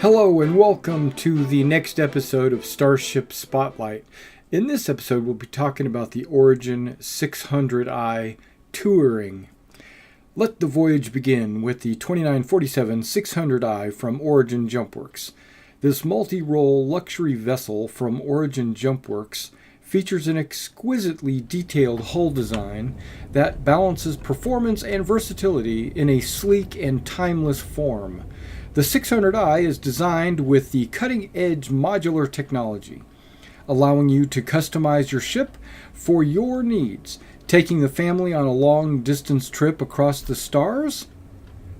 Hello and welcome to the next episode of Starship Spotlight. In this episode, we'll be talking about the Origin 600i Touring. Let the voyage begin with the 2947 600i from Origin Jumpworks. This multi-role luxury vessel from Origin Jumpworks features an exquisitely detailed hull design that balances performance and versatility in a sleek and timeless form. The 600i is designed with the cutting-edge modular technology, allowing you to customize your ship for your needs. Taking the family on a long-distance trip across the stars?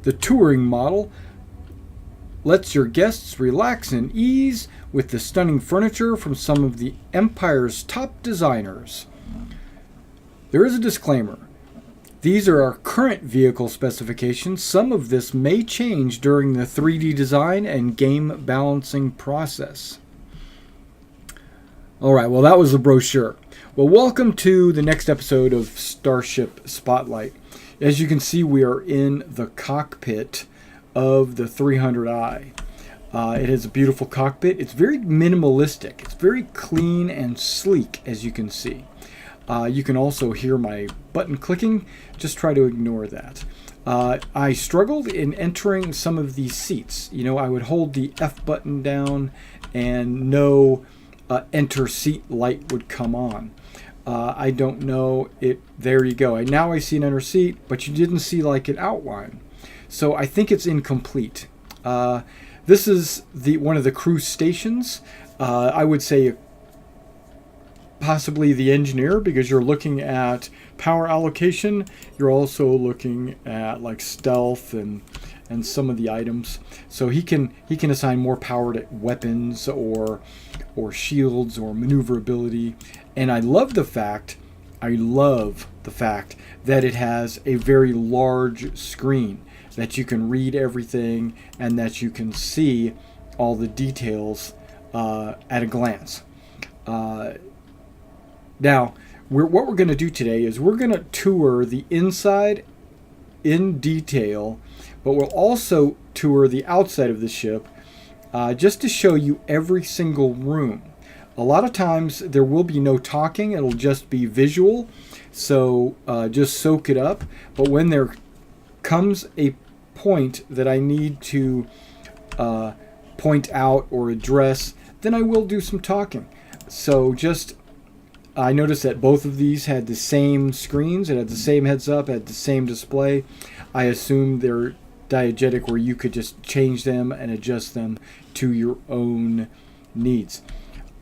The touring model lets your guests relax and ease with the stunning furniture from some of the Empire's top designers. There is a disclaimer. These are our current vehicle specifications. Some of this may change during the 3D design and game balancing process. Alright, well that was the brochure. Well, welcome to the next episode of Starship Spotlight. As you can see, we are in the cockpit of the 300i. It has a beautiful cockpit. It's very minimalistic. It's very clean and sleek, as you can see. You can also hear my button clicking. Just try to ignore that. I struggled in entering some of these seats. You know, I would hold the F button down and no enter seat light would come on. I don't know it. There you go. Now I see an enter seat, but you didn't see like an outline. So I think it's incomplete. This is one of the crew stations. I would say possibly the engineer, because you're looking at power allocation. You're also looking at like stealth and some of the items. So he can assign more power to weapons or shields or maneuverability. And I love the fact that it has a very large screen, that you can read everything and that you can see all the details at a glance. Now, what we're going to do today is we're going to tour the inside in detail, but we'll also tour the outside of the ship just to show you every single room. A lot of times there will be no talking, it'll just be visual, so just soak it up. But when there comes a point that I need to point out or address, then I will do some talking. So I noticed that both of these had the same screens. It had the same heads up, had the same display. I assume they're diegetic, where you could just change them and adjust them to your own needs.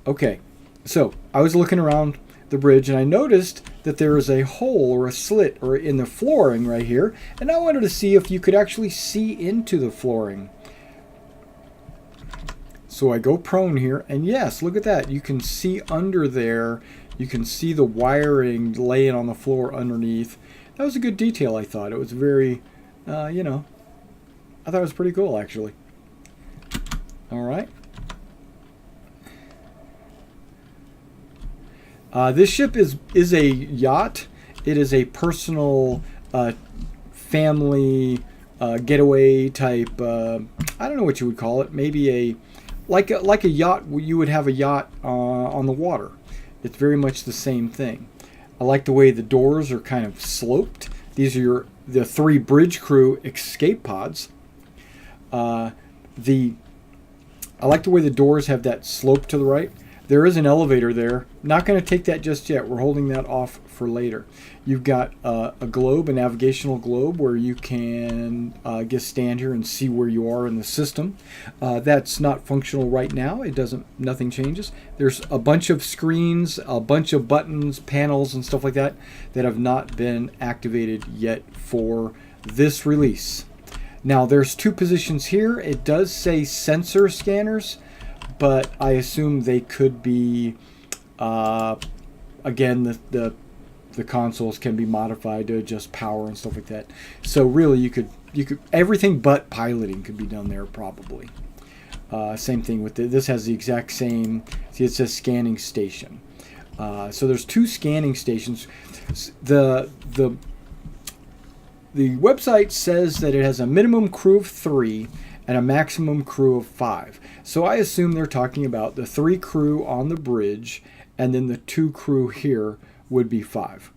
Okay, so I was looking around the bridge and I noticed that there is a hole or a slit or in the flooring right here, and I wanted to see if you could actually see into the flooring. So I go prone here, and yes, look at that. You can see under there. You can see the wiring laying on the floor underneath. That was a good detail, I thought. It was very, I thought it was pretty cool, actually. All right. This ship is a yacht. It is a personal family getaway type. I don't know what you would call it. Maybe like a yacht. You would have a yacht on the water. It's very much the same thing. I like the way the doors are kind of sloped. These are the 3 bridge crew escape pods. I like the way the doors have that slope to the right. There is an elevator there. Not going to take that just yet. We're holding that off for later. You've got a globe, a navigational globe, where you can just stand here and see where you are in the system. That's not functional right now. Nothing changes. There's a bunch of screens, a bunch of buttons, panels, and stuff like that have not been activated yet for this release. Now, there's 2 positions here. It does say sensor scanners, but I assume they could be, again, the consoles can be modified to adjust power and stuff like that. So really, you could everything but piloting could be done there probably. Same thing with this has the exact same. See, it says scanning station. So there's 2 scanning stations. The website says that it has a minimum crew of 3 and a maximum crew of 5. So I assume they're talking about the 3 crew on the bridge, and then the 2 crew here would be 5.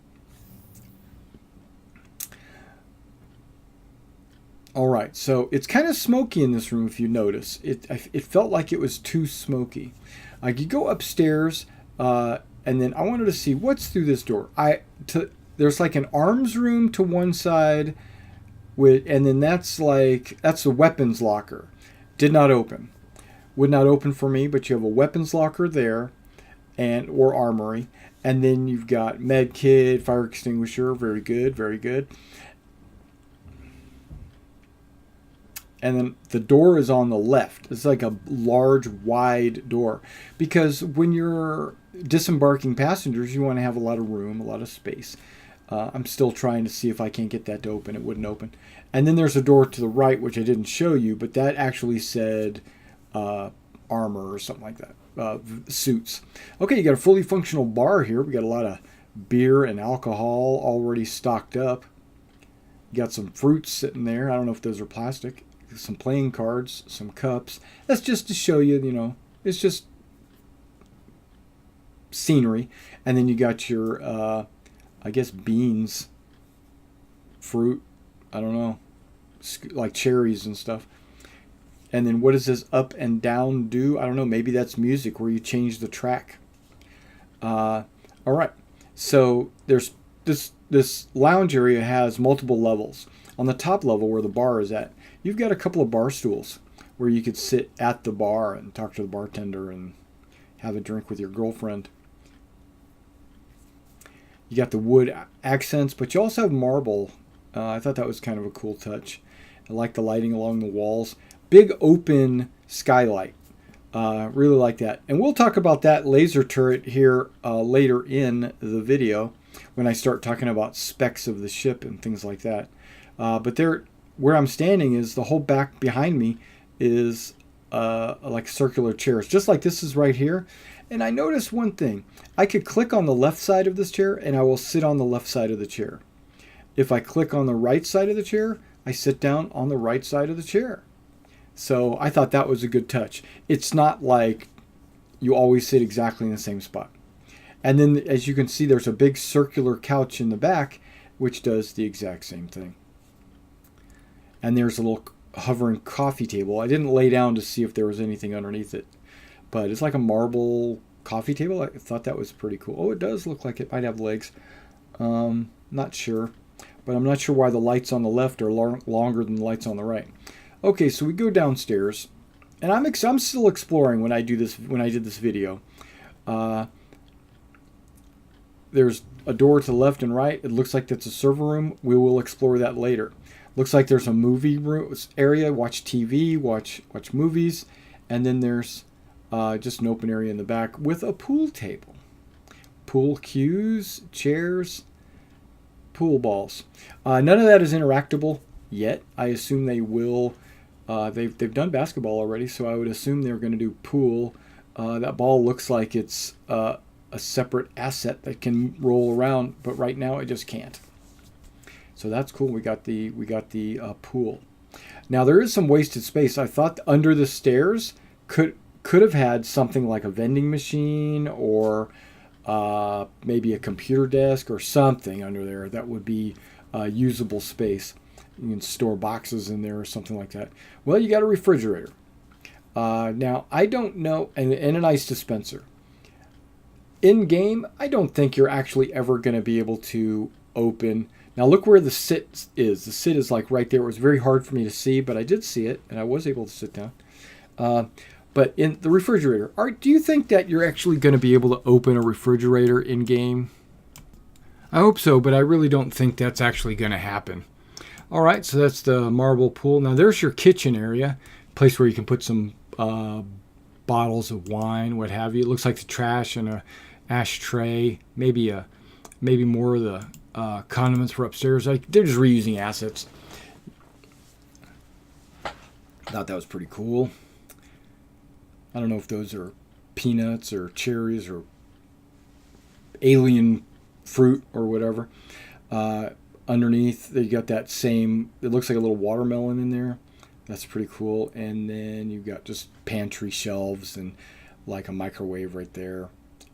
All right, so it's kind of smoky in this room if you notice. It felt like it was too smoky. You go upstairs, and then I wanted to see what's through this door. There's like an arms room to one side, and then that's the weapons locker. Did not open. Would not open for me, but you have a weapons locker there, or armory, and then you've got med kit, fire extinguisher. Very good, very good. And then the door is on the left. It's like a large, wide door. Because when you're disembarking passengers, you want to have a lot of room, a lot of space. I'm still trying to see if I can't get that to open. It wouldn't open. And then there's a door to the right, which I didn't show you, but that actually said armor or something like that. Suits. Okay, you got a fully functional bar here. We got a lot of beer and alcohol already stocked up. You got some fruits sitting there. I don't know if those are plastic. Some playing cards, some cups. That's just to show you, it's just scenery. And then you got your, I guess, beans, fruit, I don't know, like cherries and stuff. And then what does this up and down do? I don't know, maybe that's music where you change the track. All right, so there's this lounge area has multiple levels. On the top level where the bar is at, you've got a couple of bar stools where you could sit at the bar and talk to the bartender and have a drink with your girlfriend. You got the wood accents, but you also have marble. I thought that was kind of a cool touch. I like the lighting along the walls. Big open skylight. Really like that. And we'll talk about that laser turret here later in the video when I start talking about specs of the ship and things like that. But where I'm standing is the whole back behind me is like circular chairs, just like this is right here. And I noticed one thing. I could click on the left side of this chair and I will sit on the left side of the chair. If I click on the right side of the chair, I sit down on the right side of the chair. So I thought that was a good touch. It's not like you always sit exactly in the same spot. And then as you can see, there's a big circular couch in the back, which does the exact same thing. And there's a little hovering coffee table. I didn't lay down to see if there was anything underneath it, but it's like a marble coffee table. I thought that was pretty cool. Oh, it does look like it might have legs. Not sure, but I'm not sure why the lights on the left are longer than the lights on the right. Okay, so we go downstairs, and I'm still exploring when I do this. When I did this video, there's a door to the left and right. It looks like that's a server room. We will explore that later. Looks like there's a movie room area. Watch TV, watch movies, and then there's just an open area in the back with a pool table, pool cues, chairs, pool balls. None of that is interactable yet. I assume they will. They've done basketball already, so I would assume they're going to do pool. That ball looks like it's a separate asset that can roll around, but right now it just can't. So that's cool. We got the pool. Now there is some wasted space. I thought under the stairs could have had something like a vending machine or maybe a computer desk or something under there that would be usable space. You can store boxes in there or something like that. Well, you got a refrigerator. Now I don't know, and an ice dispenser. In game, I don't think you're actually ever going to be able to open. Now look where the sit is. The sit is like right there. It was very hard for me to see, but I did see it, and I was able to sit down. But in the refrigerator, do you think that you're actually going to be able to open a refrigerator in game? I hope so, but I really don't think that's actually going to happen. All right, so that's the marble pool. Now there's your kitchen area, place where you can put some bottles of wine, what have you. It looks like the trash and a ashtray, maybe more of the condiments for upstairs. They're just reusing assets. Thought that was pretty cool. I don't know if those are peanuts or cherries or alien fruit or whatever. Underneath, they got that same, it looks like a little watermelon in there. That's pretty cool. And then you've got just pantry shelves and like a microwave right there.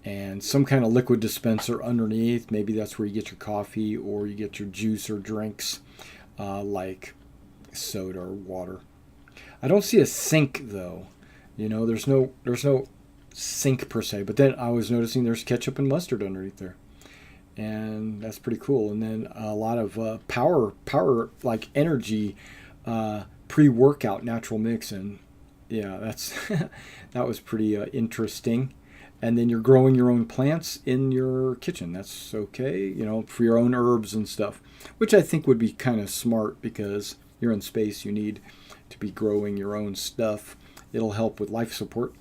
And some kind of liquid dispenser underneath. Maybe that's where you get your coffee or you get your juice or drinks like soda or water. I don't see a sink though. There's no sink per se. But then I was noticing there's ketchup and mustard underneath there, and that's pretty cool. And then a lot of power like energy pre-workout natural mix, and yeah, that's that was pretty interesting. And then you're growing your own plants in your kitchen. That's okay, for your own herbs and stuff, which I think would be kind of smart because you're in space. You need to be growing your own stuff. It'll help with life support.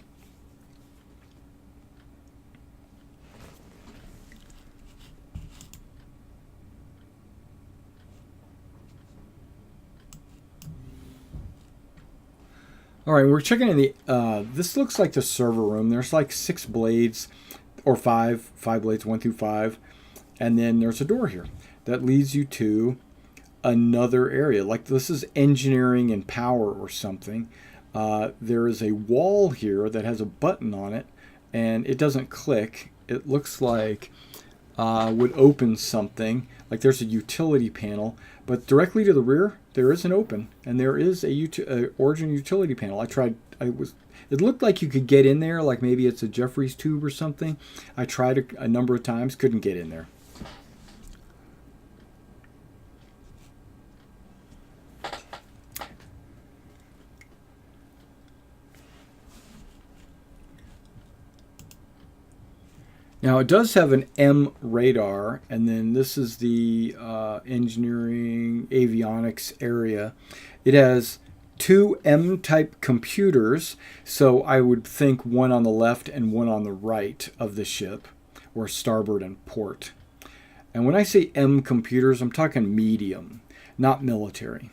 All right, we're checking in the. This looks like the server room. There's like 6 blades, or five blades, 1 through 5, and then there's a door here that leads you to another area. Like this is engineering and power or something. There is a wall here that has a button on it, and it doesn't click. It looks like would open something. Like there's a utility panel, but directly to the rear there is an open, and there is a Origin utility panel. It looked like you could get in there, like maybe it's a Jeffries tube or something. I tried a number of times, couldn't get in there. Now it does have an M radar, and then this is the engineering avionics area. It has 2 M-type computers, so I would think one on the left and one on the right of the ship, or starboard and port. And when I say M computers, I'm talking medium, not military.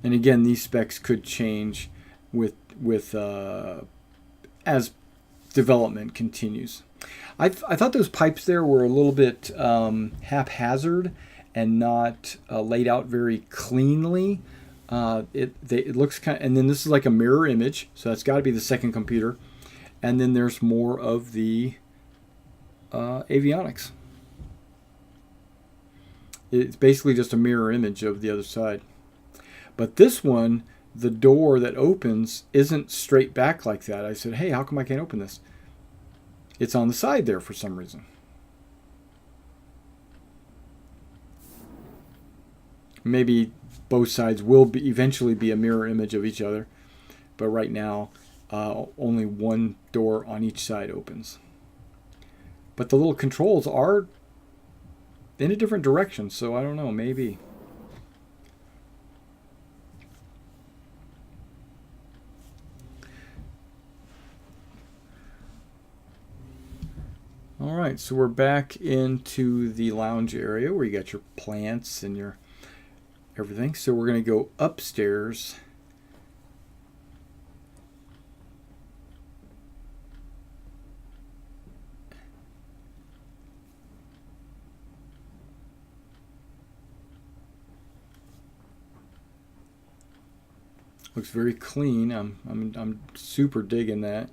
And again, these specs could change with as development continues. I thought those pipes there were a little bit haphazard and not laid out very cleanly. It looks kind of, and then this is like a mirror image, so that's got to be the second computer. And then there's more of the avionics. It's basically just a mirror image of the other side. But this one, the door that opens isn't straight back like that. I said, hey, how come I can't open this? It's on the side there for some reason. Maybe both sides will eventually be a mirror image of each other. But right now, only one door on each side opens. But the little controls are in a different direction, so I don't know, maybe. All right, so we're back into the lounge area where you got your plants and your everything. So we're going to go upstairs. Looks very clean. I'm super digging that.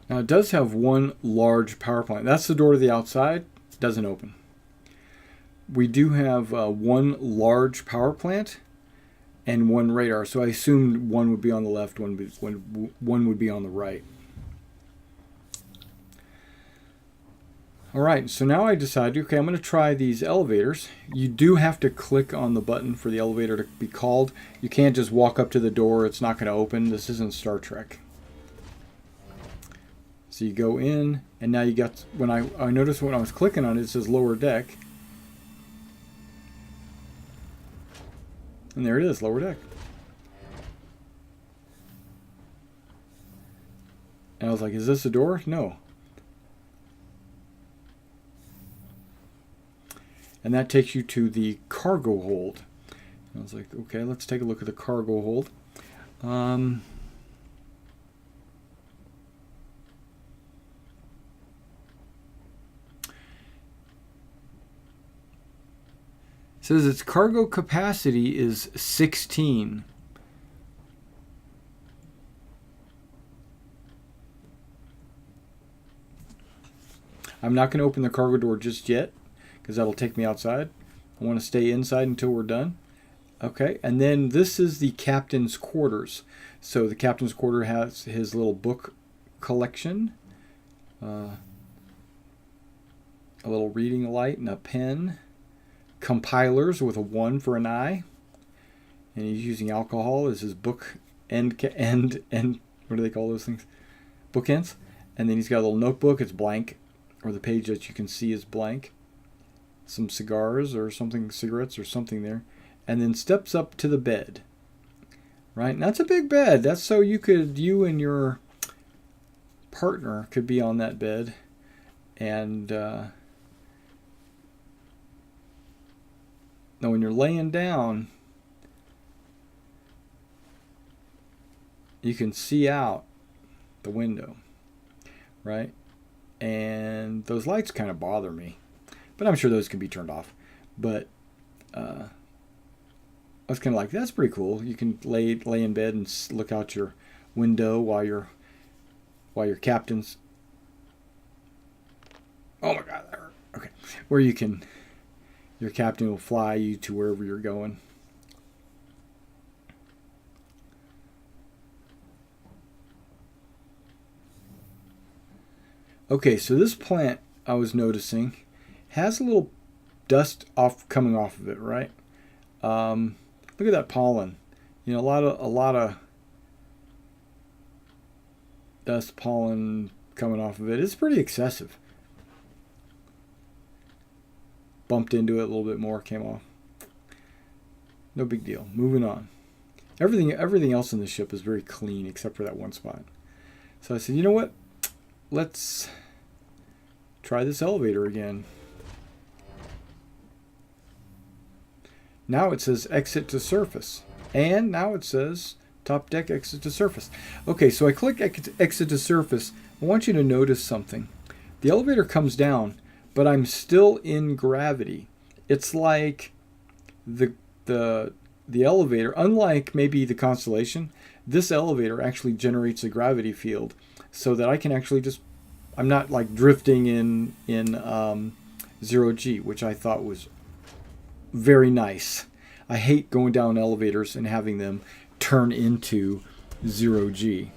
Now it does have one large power plant. That's the door to the outside. Doesn't open. We do have one large power plant and one radar. So I assumed one would be on the left, one would be on the right. All right, so now I decided, okay, I'm going to try these elevators. You do have to click on the button for the elevator to be called. You can't just walk up to the door. It's not going to open. This isn't Star Trek. So you go in, and now you got, when I noticed when I was clicking on it, it says lower deck. And there it is, lower deck. And I was like, is this a door? No. And that takes you to the cargo hold. And I was like, okay, let's take a look at the cargo hold. It says its cargo capacity is 16. I'm not going to open the cargo door just yet because that'll take me outside. I want to stay inside until we're done. Okay, and then this is the captain's quarters. So the captain's quarter has his little book collection, a little reading light and a pen, compilers with a 1 for an eye, and he's using alcohol as his book end. What do they call those things? Bookends. And then he's got a little notebook. It's blank, or the page that you can see is blank. Some cigars or something, cigarettes or something there. And then steps up to the bed. Right? And that's a big bed. That's so you and your partner could be on that bed. And now when you're laying down, you can see out the window. Right? And those lights kind of bother me. But I'm sure those can be turned off. But I was kind of like, that's pretty cool. You can lay in bed and look out your window while your captain's. Oh my God, that hurt. Okay, where your captain will fly you to wherever you're going. Okay, so this plant I was noticing has a little dust coming off of it, right? Look at that pollen. You know, a lot of dust, pollen coming off of it. It's pretty excessive. Bumped into it a little bit more, came off. No big deal. Moving on. Everything else in the ship is very clean except for that one spot. So I said, you know what? Let's try this elevator again. Now it says exit to surface. And now it says top deck exit to surface. Okay, so I click exit to surface. I want you to notice something. The elevator comes down, but I'm still in gravity. It's like the elevator, unlike maybe the Constellation, this elevator actually generates a gravity field so that I can actually I'm not like drifting in 0G, which I thought was very nice. I hate going down elevators and having them turn into 0G.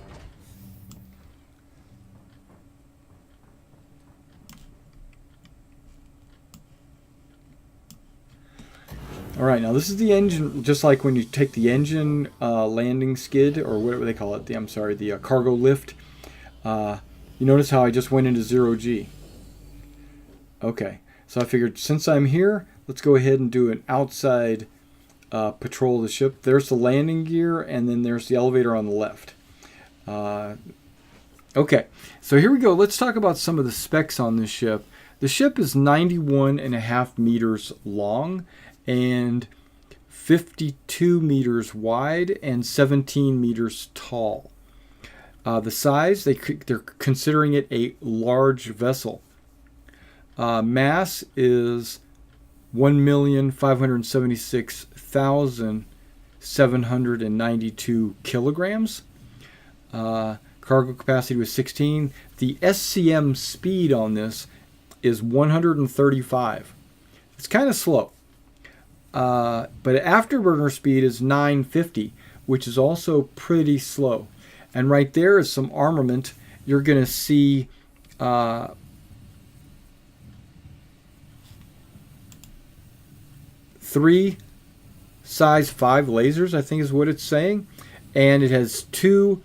All right, now this is the engine, just like when you take the engine landing skid, or whatever they call it, the cargo lift. You notice how I just went into 0G. Okay, so I figured since I'm here, let's go ahead and do an outside patrol of the ship. There's the landing gear, and then there's the elevator on the left. Okay, so here we go. Let's talk about some of the specs on this ship. The ship is 91.5 meters long and 52 meters wide and 17 meters tall. The size, they're considering it a large vessel. Mass is 1,576,792 kilograms. Cargo capacity was 16. The SCM speed on this is 135. It's kind of slow. But afterburner speed is 950, which is also pretty slow. And right there is some armament. You're going to see 3 size 5 lasers, I think is what it's saying. And it has 2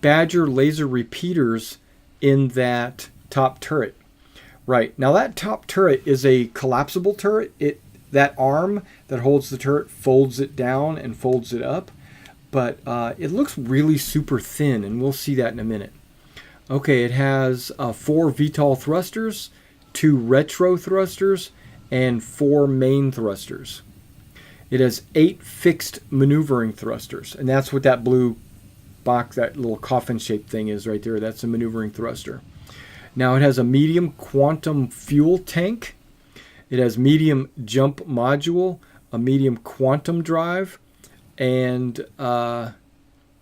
Badger laser repeaters in that top turret. Right, now that top turret is a collapsible turret. that arm that holds the turret folds it down and folds it up, but it looks really super thin, and we'll see that in a minute. Okay, it has 4 VTOL thrusters, 2 retro thrusters, and 4 main thrusters. It has 8 fixed maneuvering thrusters, and that's what that blue box, that little coffin-shaped thing is right there. That's a maneuvering thruster. Now it has a medium quantum fuel tank. It has medium jump module, a medium quantum drive, and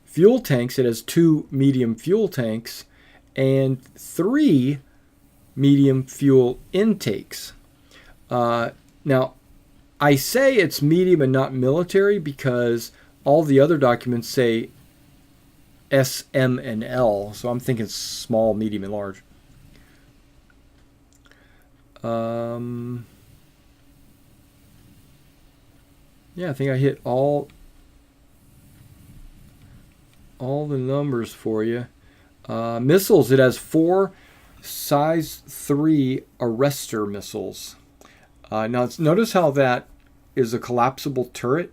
fuel tanks. It has 2 medium fuel tanks and 3 medium fuel intakes. Now, I say it's medium and not military because all the other documents say S, M, and L, so I'm thinking small, medium, and large. Yeah, I think I hit all the numbers for you. Missiles, it has 4 size 3 arrestor missiles. Now, notice how that is a collapsible turret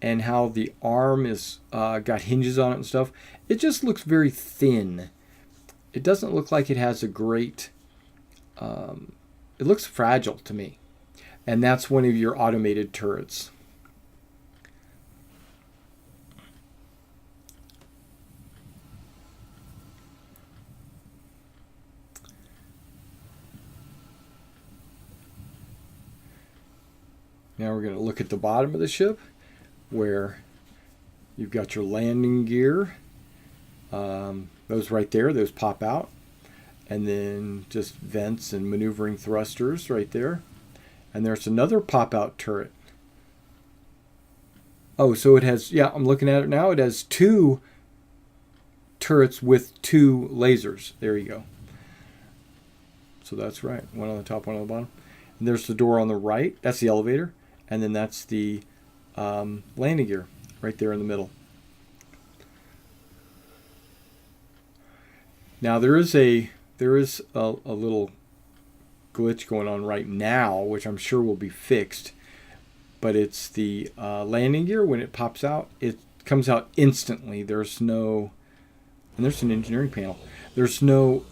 and how the arm is got hinges on it and stuff. It just looks very thin. It doesn't look like it has a great... it looks fragile to me. And that's one of your automated turrets. Now we're going to look at the bottom of the ship where you've got your landing gear. Those right there, those pop out. And then just vents and maneuvering thrusters right there. And there's another pop-out turret. Oh, so it has, yeah, I'm looking at it now. It has 2 turrets with 2 lasers. There you go. So that's right. One on the top, one on the bottom. And there's the door on the right. That's the elevator. And then that's the landing gear right there in the middle. Now there is a little glitch going on right now, which I'm sure will be fixed. But it's the landing gear. When it pops out, it comes out instantly. There's no, and there's an engineering panel. There's no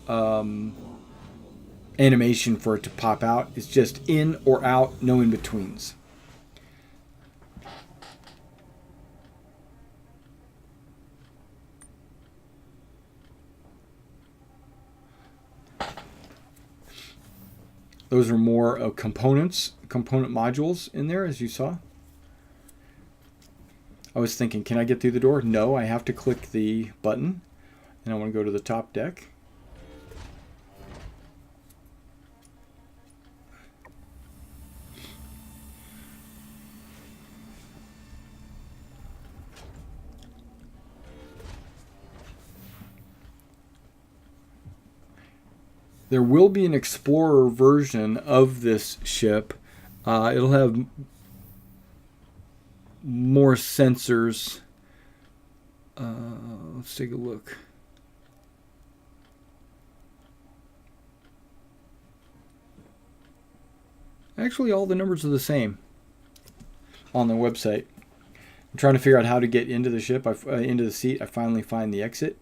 animation for it to pop out. It's just in or out, no in-betweens. Those are more component modules in there, as you saw. I was thinking, can I get through the door? No, I have to click the button. And I want to go to the top deck. There will be an Explorer version of this ship. It'll have more sensors. Let's take a look. Actually, all the numbers are the same on the website. I'm trying to figure out how to get into the ship, into the seat. I finally find the exit.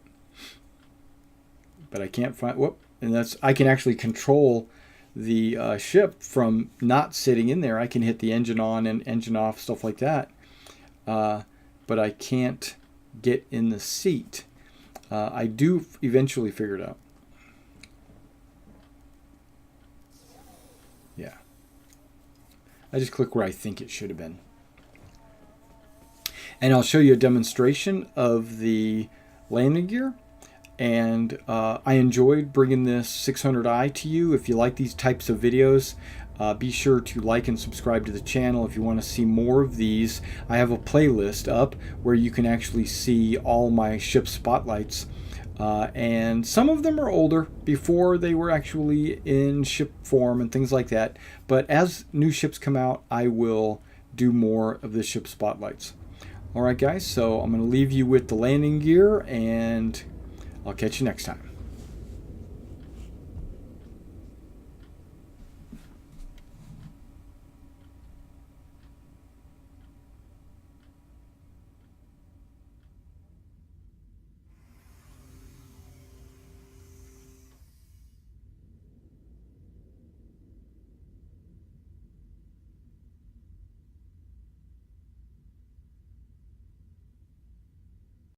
But I can't find... Whoop. And that's, I can actually control the ship from not sitting in there. I can hit the engine on and engine off, stuff like that. But I can't get in the seat. I do eventually figure it out. Yeah. I just click where I think it should have been. And I'll show you a demonstration of the landing gear. And I enjoyed bringing this 600i to you. If you like these types of videos, be sure to like and subscribe to the channel. If you want to see more of these, I have a playlist up where you can actually see all my ship spotlights. And some of them are older, before they were actually in ship form and things like that. But as new ships come out, I will do more of the ship spotlights. Alright guys, so I'm going to leave you with the landing gear, and I'll catch you next time.